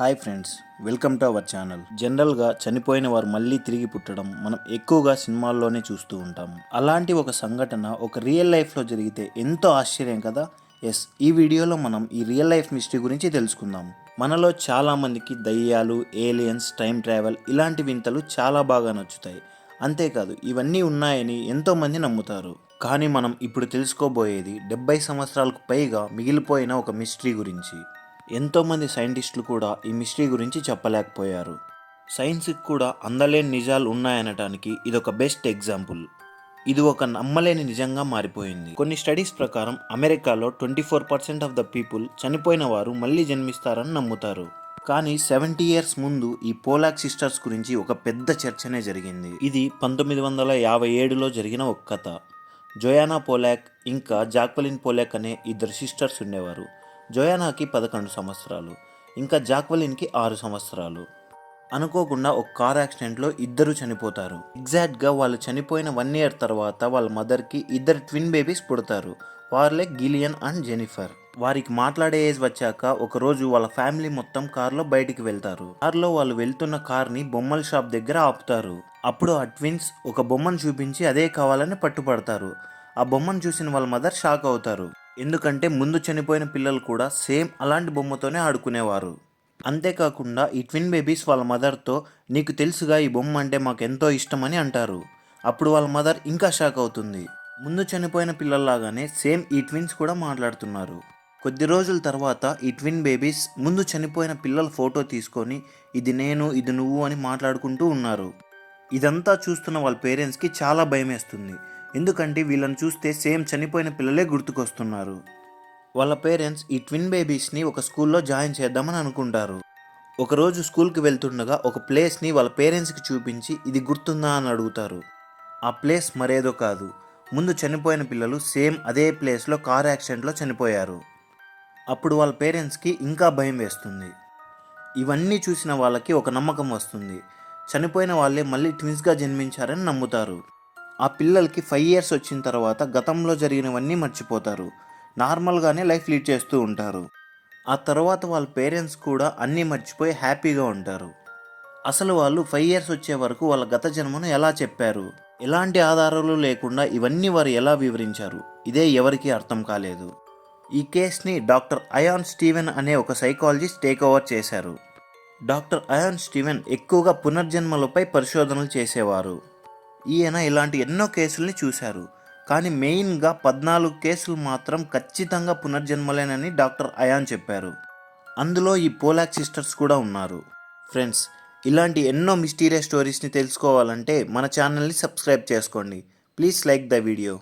Hi friends, welcome to our channel. జనరల్గా చనిపోయిన వారు మళ్ళీ తిరిగి పుట్టడం మనం ఎక్కువగా సినిమాల్లోనే చూస్తూ ఉంటాము. అలాంటి ఒక సంఘటన ఒక రియల్ లైఫ్లో జరిగితే ఎంతో ఆశ్చర్యం కదా. ఎస్, ఈ వీడియోలో మనం ఈ రియల్ లైఫ్ మిస్టరీ గురించి తెలుసుకుందాం. మనలో చాలామందికి దయ్యాలు, ఏలియన్స్, టైం ట్రావెల్ ఇలాంటి వింతలు చాలా బాగా నచ్చుతాయి. అంతేకాదు, ఇవన్నీ ఉన్నాయని ఎంతోమంది నమ్ముతారు. కానీ మనం ఇప్పుడు తెలుసుకోబోయేది 70 సంవత్సరాలకు పైగా మిగిలిపోయిన ఒక మిస్టరీ గురించి. ఎంతోమంది సైంటిస్టులు కూడా ఈ మిస్టరీ గురించి చెప్పలేకపోయారు. సైన్స్కి కూడా అందలేని నిజాలు ఉన్నాయనటానికి ఇదొక బెస్ట్ ఎగ్జాంపుల్. ఇది ఒక నమ్మలేని నిజంగా మారిపోయింది. కొన్ని స్టడీస్ ప్రకారం అమెరికాలో 24% ఆఫ్ ద పీపుల్ చనిపోయిన వారు మళ్ళీ జన్మిస్తారని నమ్ముతారు. కానీ 70 ఇయర్స్ ముందు ఈ పోలాక్ సిస్టర్స్ గురించి ఒక పెద్ద చర్చనే జరిగింది. ఇది 1957లో జరిగిన ఒక కథ. జోయానా పోలాక్ ఇంకా జాక్వెలిన్ పోలాక్ అనే ఇద్దరు సిస్టర్స్ ఉండేవారు. జోయానాకి 11 సంవత్సరాలు, ఇంకా జాక్వెలిన్కి 6 సంవత్సరాలు. అనుకోకుండా ఒక కార్ యాక్సిడెంట్లో ఇద్దరు చనిపోతారు. ఎగ్జాక్ట్గా వాళ్ళు చనిపోయిన 1 ఇయర్ తర్వాత వాళ్ళ మదర్కి ఇద్దరు ట్విన్ బేబీస్ పుడతారు. వాళ్ళే గిలియన్ అండ్ జెనిఫర్. వారికి మాట్లాడే ఏజ్ వచ్చాక ఒకరోజు వాళ్ళ ఫ్యామిలీ మొత్తం కార్లో బయటికి వెళ్తారు. కార్లో వాళ్ళు వెళ్తున్న కార్ని బొమ్మల షాప్ దగ్గర ఆపుతారు. అప్పుడు ఆ ట్విన్స్ ఒక బొమ్మను చూపించి అదే కావాలని పట్టుపడతారు. ఆ బొమ్మను చూసిన వాళ్ళ మదర్ షాక్ అవుతారు. ఎందుకంటే ముందు చనిపోయిన పిల్లలు కూడా సేమ్ అలాంటి బొమ్మతోనే ఆడుకునేవారు. అంతేకాకుండా ఈ ట్విన్ బేబీస్ వాళ్ళ మదర్తో, నీకు తెలుసుగా ఈ బొమ్మ అంటే మాకు ఎంతో ఇష్టమని అంటారు. అప్పుడు వాళ్ళ మదర్ ఇంకా షాక్ అవుతుంది. ముందు చనిపోయిన పిల్లల్లాగానే సేమ్ ఈ ట్విన్స్ కూడా మాట్లాడుతున్నారు. కొద్ది రోజుల తర్వాత ఈ ట్విన్ బేబీస్ ముందు చనిపోయిన పిల్లల ఫోటో తీసుకొని ఇది నేను, ఇది నువ్వు అని మాట్లాడుకుంటూ ఉన్నారు. ఇదంతా చూస్తున్న వాళ్ళ పేరెంట్స్కి చాలా భయం వేస్తుంది. ఎందుకంటే వీళ్ళని చూస్తే సేమ్ చనిపోయిన పిల్లలే గుర్తుకొస్తున్నారు. వాళ్ళ పేరెంట్స్ ఈ ట్విన్ బేబీస్ని ఒక స్కూల్లో జాయిన్ చేద్దామని అనుకుంటారు. ఒకరోజు స్కూల్కి వెళ్తుండగా ఒక ప్లేస్ని వాళ్ళ పేరెంట్స్కి చూపించి ఇది గుర్తుందా అని అడుగుతారు. ఆ ప్లేస్ మరేదో కాదు, ముందు చనిపోయిన పిల్లలు సేమ్ అదే ప్లేస్లో కార్ యాక్సిడెంట్లో చనిపోయారు. అప్పుడు వాళ్ళ పేరెంట్స్కి ఇంకా భయం వేస్తుంది. ఇవన్నీ చూసిన వాళ్ళకి ఒక నమ్మకం వస్తుంది. చనిపోయిన వాళ్ళే మళ్ళీ ట్విన్స్గా జన్మించారని నమ్ముతారు. ఆ పిల్లలకి 5 ఇయర్స్ వచ్చిన తర్వాత గతంలో జరిగినవన్నీ మర్చిపోతారు. నార్మల్గానే లైఫ్ లీడ్ చేస్తూ ఉంటారు. ఆ తర్వాత వాళ్ళ పేరెంట్స్ కూడా అన్నీ మర్చిపోయి హ్యాపీగా ఉంటారు. అసలు వాళ్ళు 5 ఇయర్స్ వచ్చే వరకు వాళ్ళ గత జన్మను ఎలా చెప్పారు, ఎలాంటి ఆధారాలు లేకుండా ఇవన్నీ వారు ఎలా వివరించారు, ఇదే ఎవరికీ అర్థం కాలేదు. ఈ కేస్ని డాక్టర్ అయాన్ స్టీవెన్ అనే ఒక సైకాలజిస్ట్ టేక్ ఓవర్ చేశారు. డాక్టర్ అయాన్ స్టీవెన్ ఎక్కువగా పునర్జన్మలపై పరిశోధనలు చేసేవారు. ఈయన ఇలాంటి ఎన్నో కేసుల్ని చూశారు. కానీ మెయిన్గా 14 కేసులు మాత్రం ఖచ్చితంగా పునర్జన్మలేనని డాక్టర్ అయాన్ చెప్పారు. అందులో ఈ పోలాక్ సిస్టర్స్ కూడా ఉన్నారు. ఫ్రెండ్స్, ఇలాంటి ఎన్నో మిస్టీరియస్ స్టోరీస్ని తెలుసుకోవాలంటే మన ఛానల్ని సబ్స్క్రైబ్ చేసుకోండి. Please like the video.